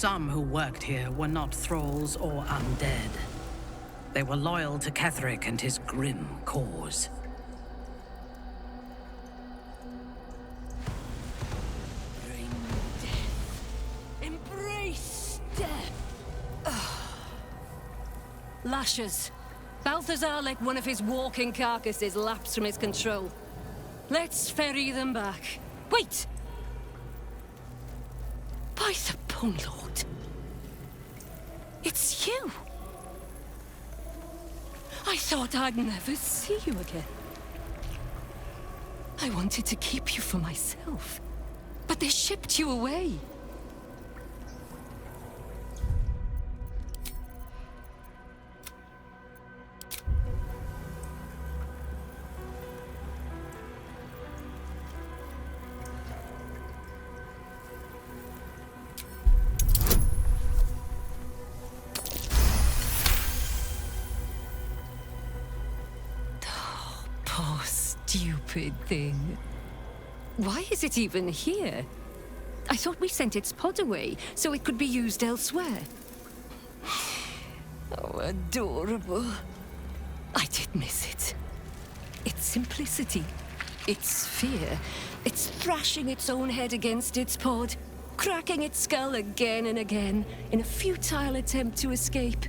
Some who worked here were not thralls or undead. They were loyal to Ketheric and his grim cause. Bring death. Embrace death. Lashes. Balthazar let one of his walking carcasses lapse from his control. Let's ferry them back. Wait! By the Bone Lord. It's you! I thought I'd never see you again. I wanted to keep you for myself, but they shipped you away. Stupid thing. Why is it even here? I thought we sent its pod away, so it could be used elsewhere. Oh, adorable. I did miss it. Its simplicity, its fear, its thrashing its own head against its pod, cracking its skull again and again in a futile attempt to escape.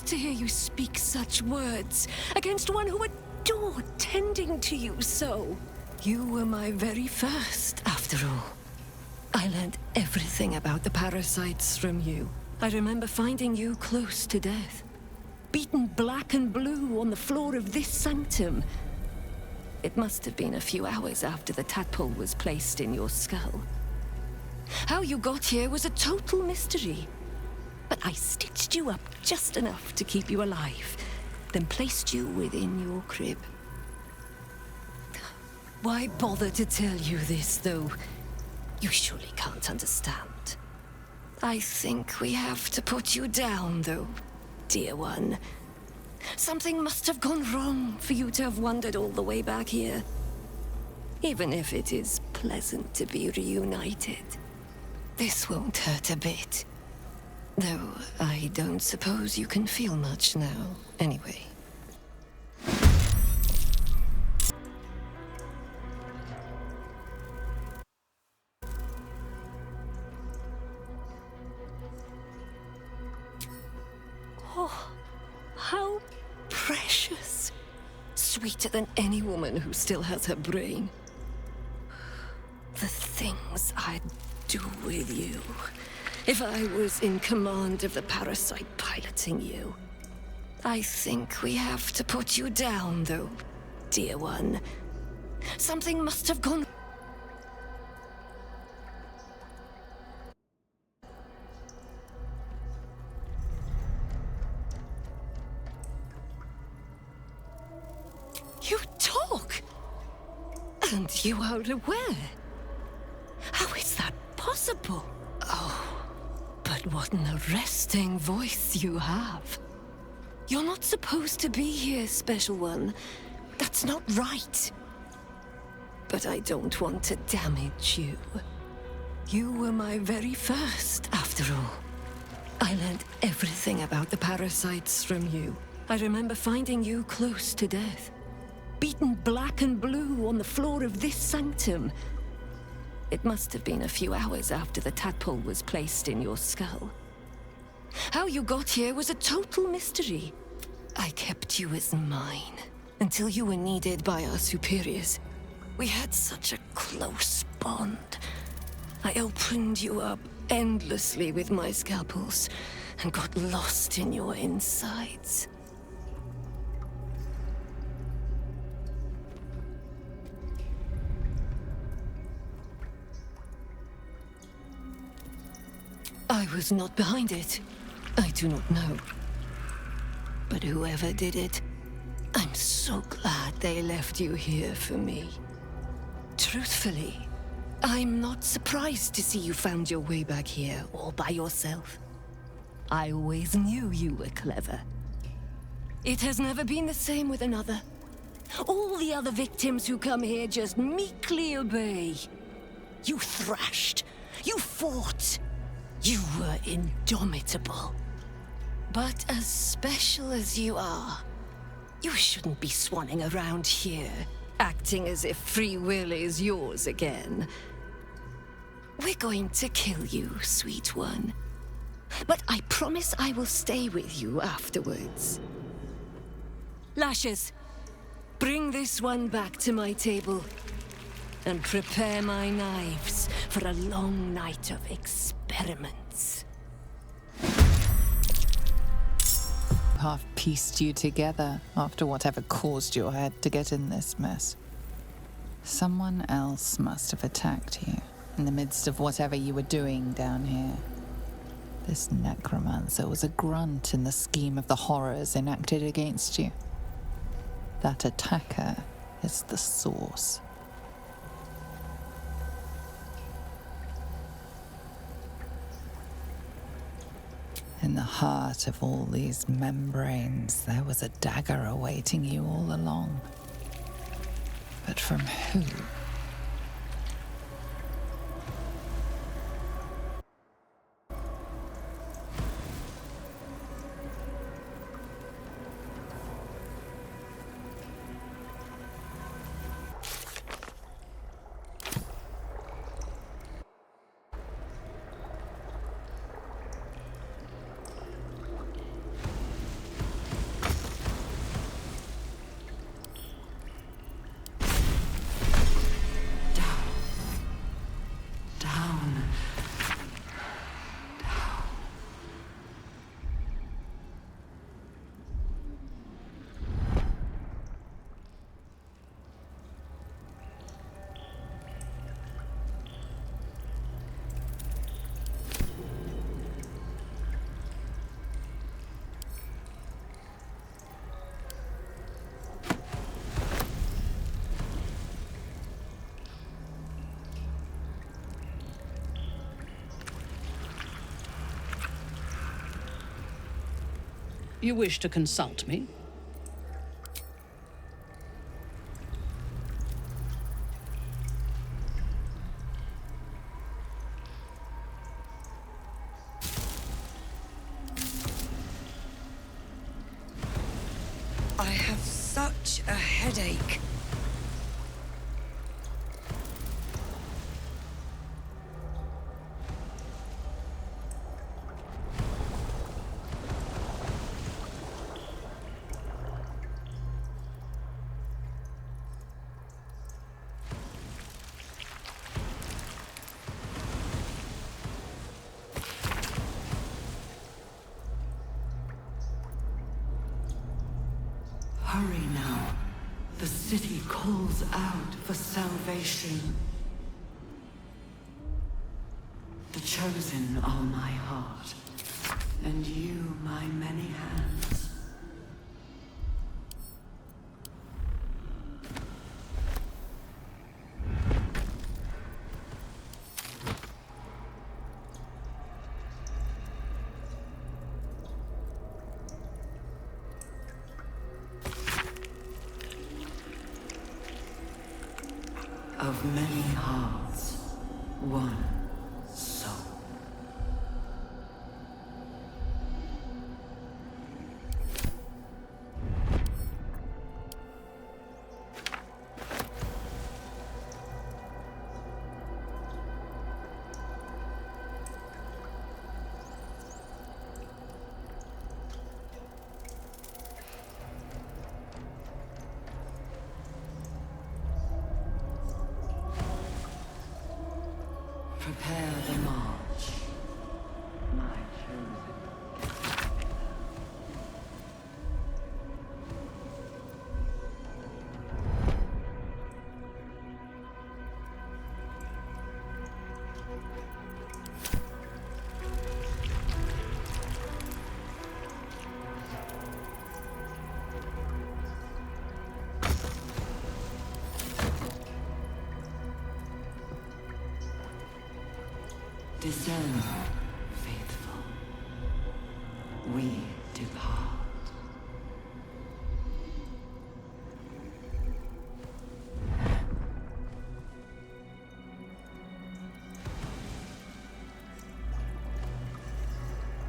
To hear you speak such words against one who adored tending to you so. You were my very first, after all. I learned everything about the parasites from you. I remember finding you close to death, beaten black and blue on the floor of this sanctum. It must have been a few hours after the tadpole was placed in your skull. How you got here was a total mystery. But I stitched you up just enough to keep you alive, then placed you within your crib. Why bother to tell you this, though? You surely can't understand. I think we have to put you down, though, dear one. Something must have gone wrong for you to have wandered all the way back here. Even if it is pleasant to be reunited, this won't hurt a bit. Though, I don't suppose you can feel much now, anyway. Oh, how precious. Sweeter than any woman who still has her brain. The things I'd do with you. If I was in command of the parasite piloting you. I think we have to put you down, though, dear one. Something must have gone... You talk! And you are aware? How is that possible? Oh... But what an arresting voice you have. You're not supposed to be here, Special One. That's not right. But I don't want to damage you. You were my very first, after all. I learned everything about the parasites from you. I remember finding you close to death, beaten black and blue on the floor of this sanctum. It must have been a few hours after the tadpole was placed in your skull. How you got here was a total mystery. I kept you as mine until you were needed by our superiors. We had such a close bond. I opened you up endlessly with my scalpels and got lost in your insides. I was not behind it. I do not know. But whoever did it, I'm so glad they left you here for me. Truthfully, I'm not surprised to see you found your way back here all by yourself. I always knew you were clever. It has never been the same with another. All the other victims who come here just meekly obey. You thrashed. You fought. You were indomitable. But as special as you are, you shouldn't be swanning around here, acting as if free will is yours again. We're going to kill you, sweet one. But I promise I will stay with you afterwards. Lashes, bring this one back to my table. And prepare my knives for a long night of experiments. Half pieced you together after whatever caused your head to get in this mess. Someone else must have attacked you in the midst of whatever you were doing down here. This necromancer was a grunt in the scheme of the horrors enacted against you. That attacker is the source. In the heart of all these membranes, there was a dagger awaiting you all along. But from who? You wish to consult me? I have such a headache. Hurry now. The city calls out for salvation. The chosen are my heart, and you my many hands. Of many hearts, one soul. Prepare the march, my chosen. Discern, faithful.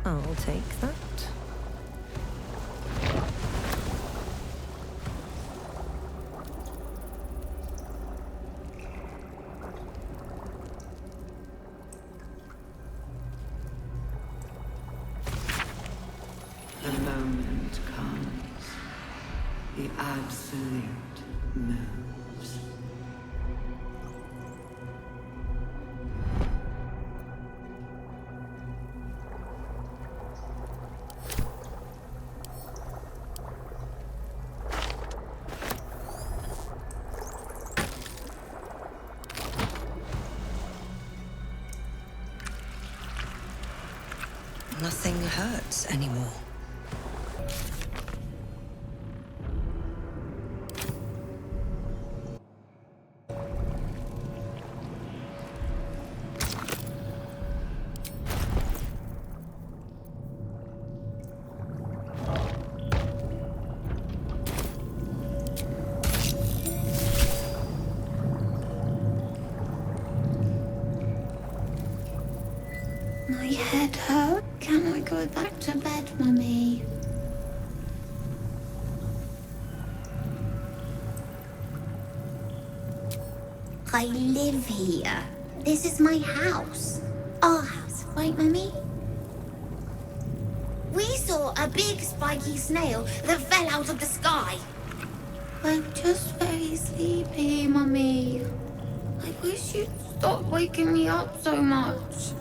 I'll take that. The moment comes. The absolute moves. Nothing hurts anymore. My head hurt. Can I go back to bed, Mummy? I live here. This is my house. Our house, right, Mummy? We saw a big spiky snail that fell out of the sky. I'm just very sleepy, Mummy. I wish you'd stop waking me up so much.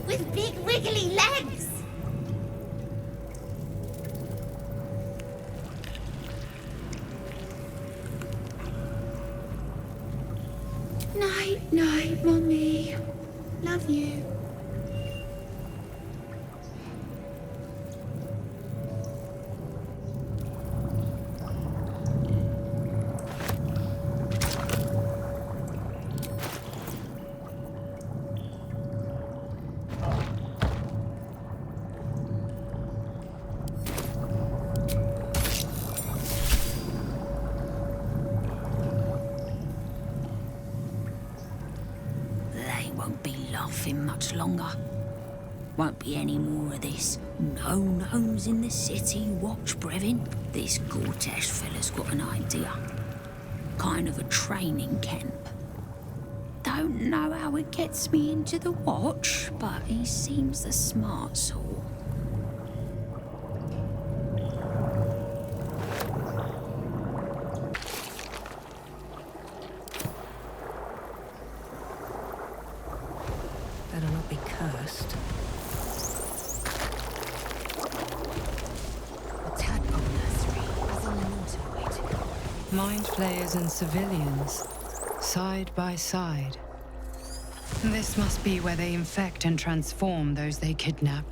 With big wriggly legs. Night, night, Mummy. Love you. Won't be laughing much longer. Won't be any more of this. No gnomes in the city, watch, Brevin. This Gortash fella's got an idea. Kind of a training camp. Don't know how it gets me into the watch, but he seems the smart sort. Better not be cursed. The tadpole nursery is on the motorway. Mind flayers and civilians, side by side. This must be where they infect and transform those they kidnap.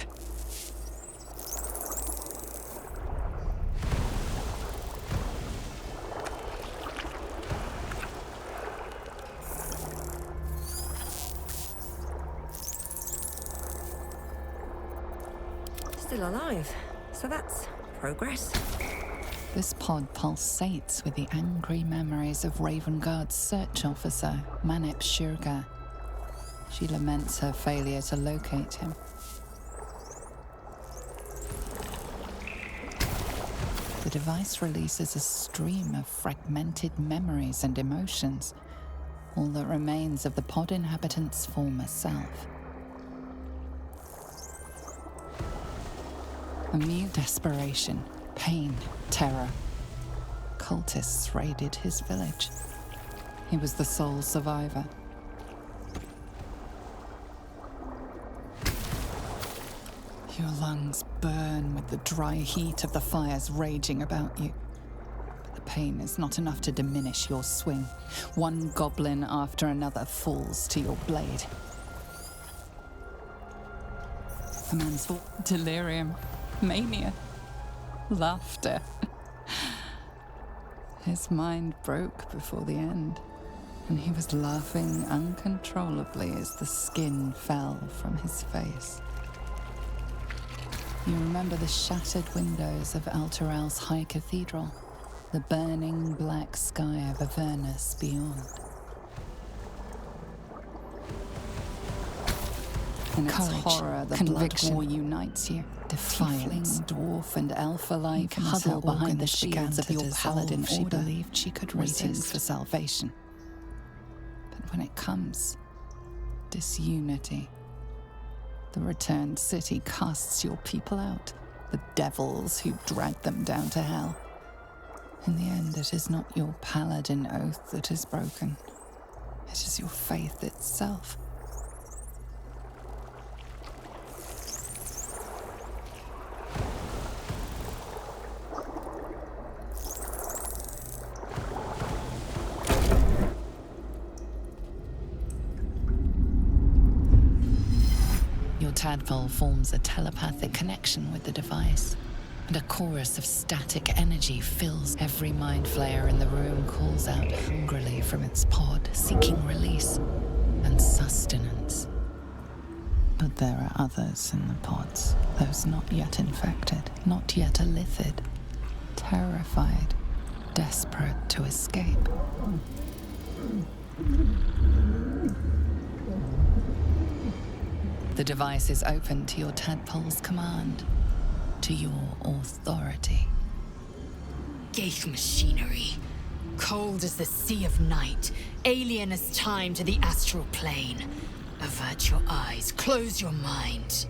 Still alive, so that's progress. This pod pulsates with the angry memories of Ravenguard's search officer, Manip Shurga. She laments her failure to locate him. The device releases a stream of fragmented memories and emotions, all that remains of the pod inhabitant's former self. A mute desperation, pain, terror. Cultists raided his village. He was the sole survivor. Your lungs burn with the dry heat of the fires raging about you. But the pain is not enough to diminish your swing. One goblin after another falls to your blade. A man's delirium. Mania. Laughter. His mind broke before the end, and he was laughing uncontrollably as the skin fell from his face. You remember the shattered windows of Alteral's High Cathedral, the burning black sky of Avernus beyond. In its Courage, horror, the conviction. blood war unites you. Defiance, dwarf and elf alike huddle behind the shields of your paladin She order, believed she could waiting resist. for salvation. But when it comes, disunity. The returned city casts your people out, the devils who dragged them down to hell. In the end, it is not your paladin oath that is broken. It is your faith itself. Your tadpole forms a telepathic connection with the device, and a chorus of static energy fills every mind flayer in the room, calls out hungrily from its pod, seeking release and sustenance. But there are others in the pods, those not yet infected, not yet elithid, terrified, desperate to escape. The device is open to your tadpole's command, to your authority. Ghaik machinery. Cold as the sea of night, alien as time to the astral plane. Avert your eyes, close your mind.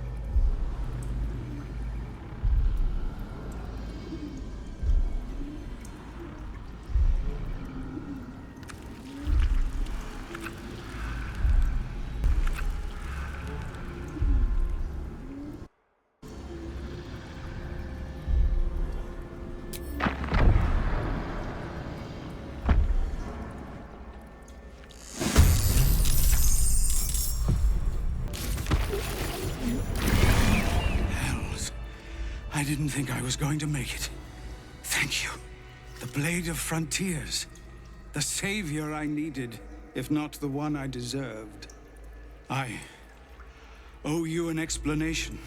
I didn't think I was going to make it. Thank you. The Blade of Frontiers. The savior I needed, if not the one I deserved. I owe you an explanation.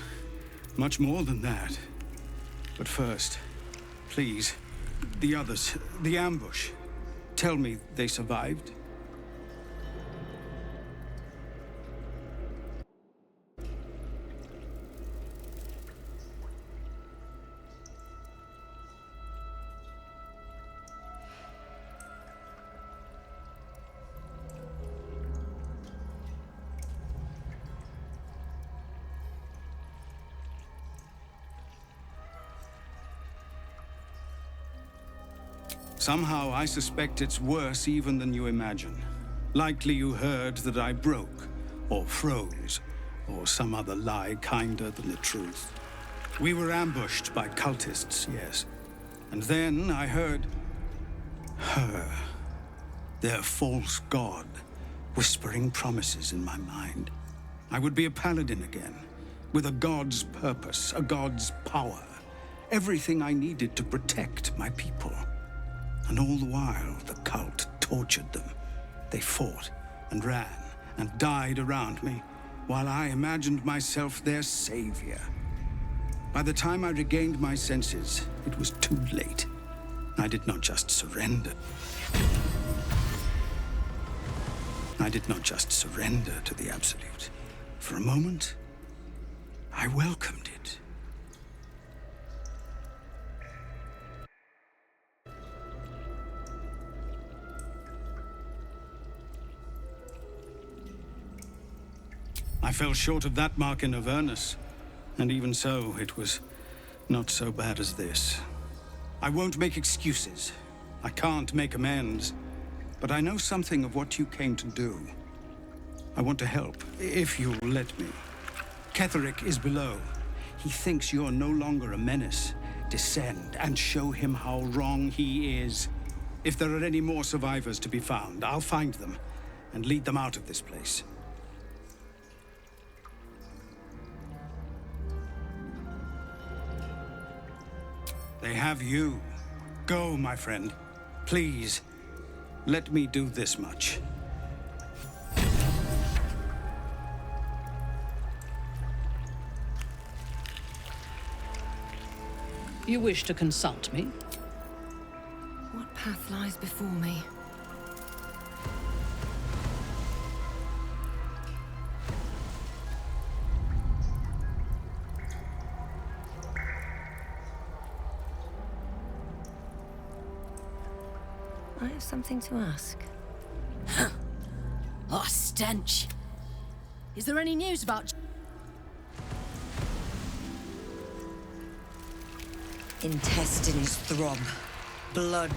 Much more than that. But first, please, the others, the ambush. Tell me they survived? Somehow, I suspect it's worse even than you imagine. Likely you heard that I broke, or froze, or some other lie kinder than the truth. We were ambushed by cultists, yes. And then I heard her, their false god, whispering promises in my mind. I would be a paladin again, with a god's purpose, a god's power. Everything I needed to protect my people. And all the while, the cult tortured them. They fought and ran and died around me, while I imagined myself their savior. By the time I regained my senses, it was too late. I did not just surrender. I did not just surrender to the Absolute. For a moment, I welcomed it. I fell short of that mark in Avernus, and even so, it was not so bad as this. I won't make excuses. I can't make amends. But I know something of what you came to do. I want to help, if you'll let me. Ketherick is below. He thinks you're no longer a menace. Descend and show him how wrong he is. If there are any more survivors to be found, I'll find them and lead them out of this place. They have you. Go, my friend. Please, let me do this much. You wish to consult me? What path lies before me? I have something to ask. Oh, stench. Is there any news about... Intestines throb. Blood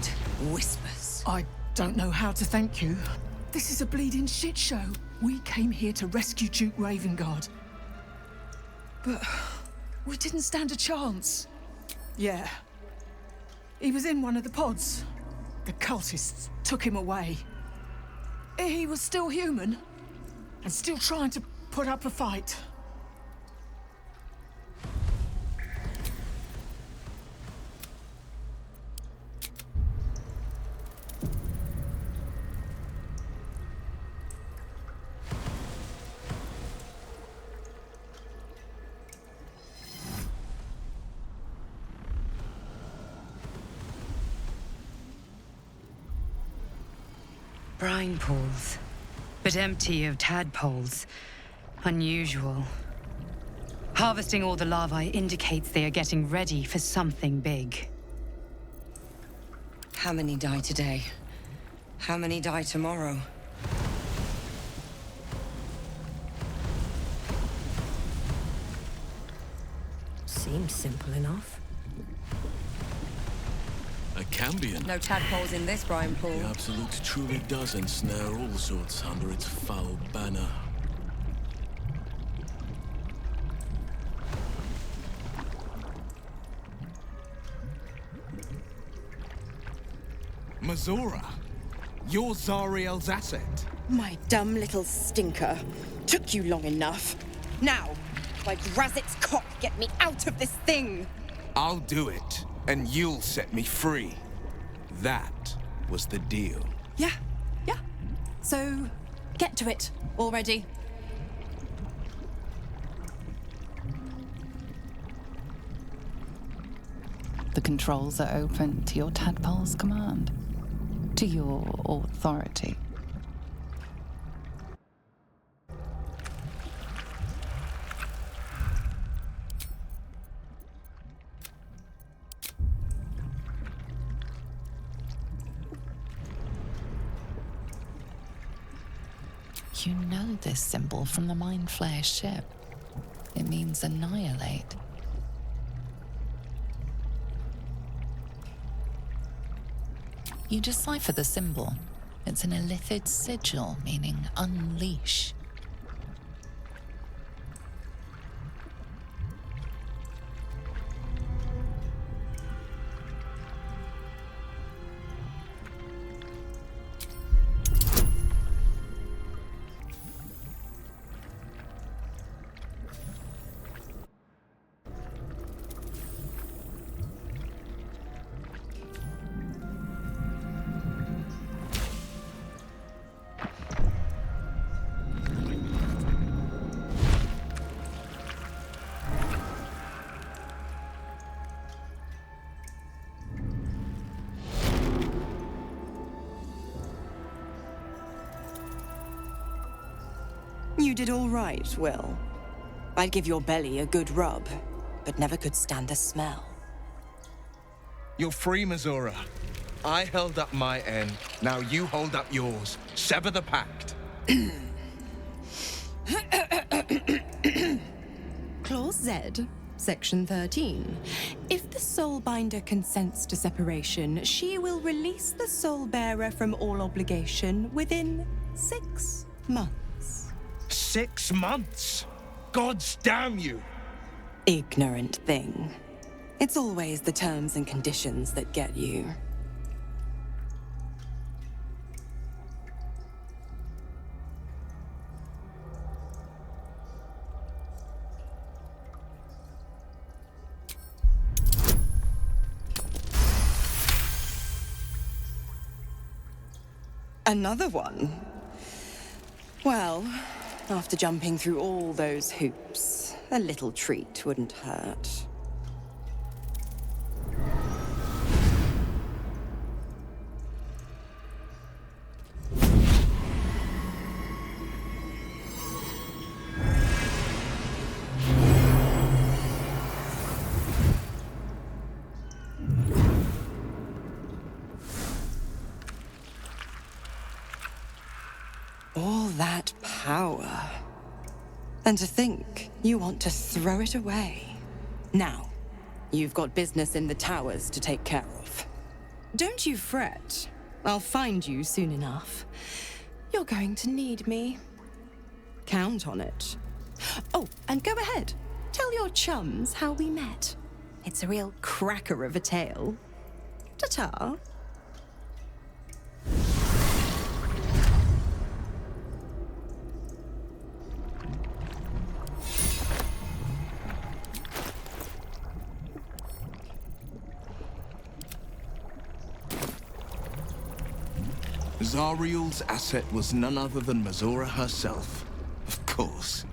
whispers. I don't know how to thank you. This is a bleeding shit show. We came here to rescue Duke Ravengard. But we didn't stand a chance. Yeah. He was in one of the pods. The cultists took him away. He was still human, and still trying to put up a fight. Brine pools. But empty of tadpoles. Unusual. Harvesting all the larvae indicates they are getting ready for something big. How many die today? How many die tomorrow? Seems simple enough. A Cambion. No tadpoles in this brine pool. The Absolute truly does ensnare all sorts under its foul banner. Mazora, you're Zariel's asset. My dumb little stinker. Took you long enough. Now, by Grazit's cock, get me out of this thing! I'll do it, and you'll set me free. That was the deal. Yeah. So, get to it already. The controls are open to your tadpole's command, to your authority. You know this symbol from the Mind Flayer ship. It means annihilate. You decipher the symbol. It's an illithid sigil, meaning unleash. You did all right, Will. I'd give your belly a good rub, but never could stand the smell. You're free, Mazora. I held up my end. Now you hold up yours. Sever the pact. Clause Z, Section 13. If the Soulbinder consents to separation, she will release the Soulbearer from all obligation within 6 months. 6 months? Gods damn you! Ignorant thing. It's always the terms and conditions that get you. Another one? Well, after jumping through all those hoops, a little treat wouldn't hurt. All that power. And to think you want to throw it away. Now, you've got business in the towers to take care of. Don't you fret. I'll find you soon enough. You're going to need me. Count on it. Oh, and go ahead. Tell your chums how we met. It's a real cracker of a tale. Ta-ta. Zariel's asset was none other than Mizora herself. Of course.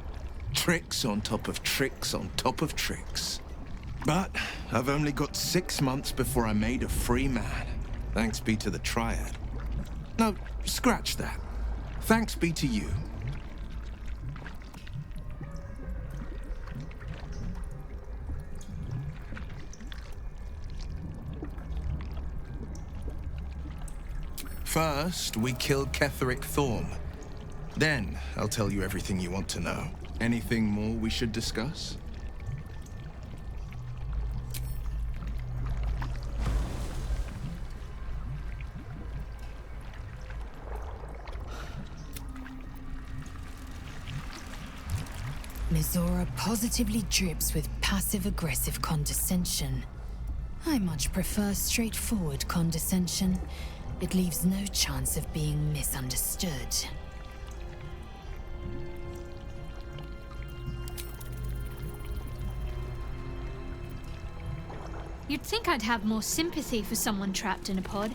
Tricks on top of tricks on top of tricks. But I've only got 6 months before I'm made a free man. Thanks be to the Triad. No, scratch that. Thanks be to you. First, we kill Ketheric Thorm. Then, I'll tell you everything you want to know. Anything more we should discuss? Mizora positively drips with passive-aggressive condescension. I much prefer straightforward condescension. It leaves no chance of being misunderstood. You'd think I'd have more sympathy for someone trapped in a pod,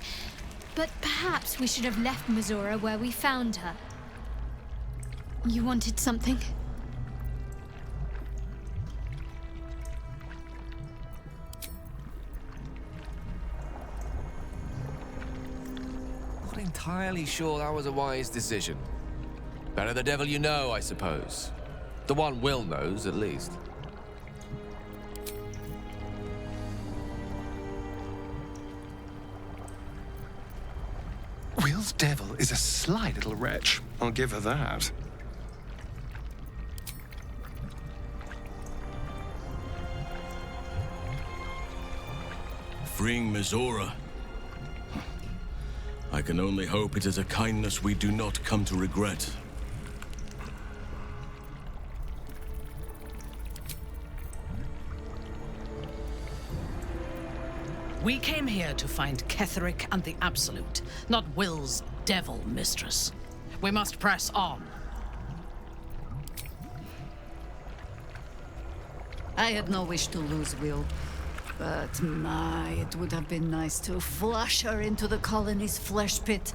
but perhaps we should have left Mizora where we found her. You wanted something? Not entirely sure that was a wise decision. Better the devil you know, I suppose. The one Will knows, at least. Will's devil is a sly little wretch. I'll give her that. Freeing Mizora. I can only hope it is a kindness we do not come to regret. We came here to find Ketheric and the Absolute, not Will's devil mistress. We must press on. I had no wish to lose Will, but my, it would have been nice to flush her into the colony's flesh pit.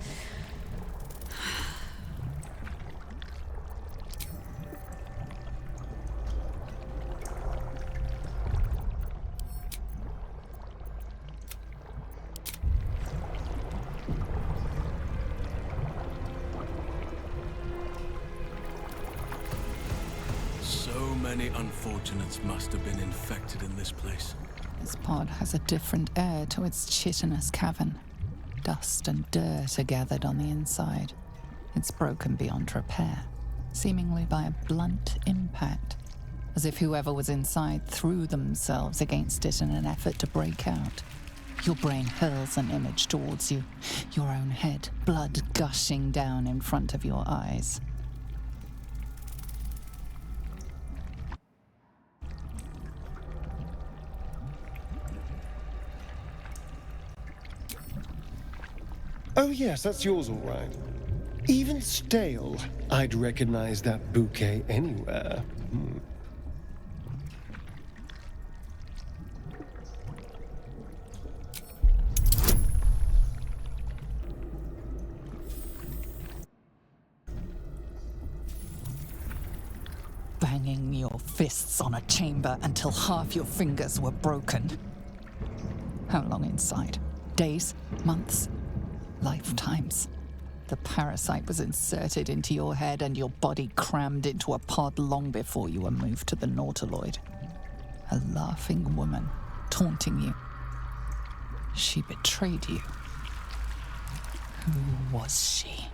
Many unfortunates must have been infected in this place. This pod has a different air to its chitinous cavern. Dust and dirt are gathered on the inside. It's broken beyond repair, seemingly by a blunt impact, as if whoever was inside threw themselves against it in an effort to break out. Your brain hurls an image towards you, your own head, blood gushing down in front of your eyes. Oh yes, that's yours all right. Even stale, I'd recognize that bouquet anywhere. Banging your fists on a chamber until half your fingers were broken. How long inside? Days? Months? Lifetimes. The parasite was inserted into your head and your body crammed into a pod long before you were moved to the Nautiloid. A laughing woman, taunting you. She betrayed you. Who was she?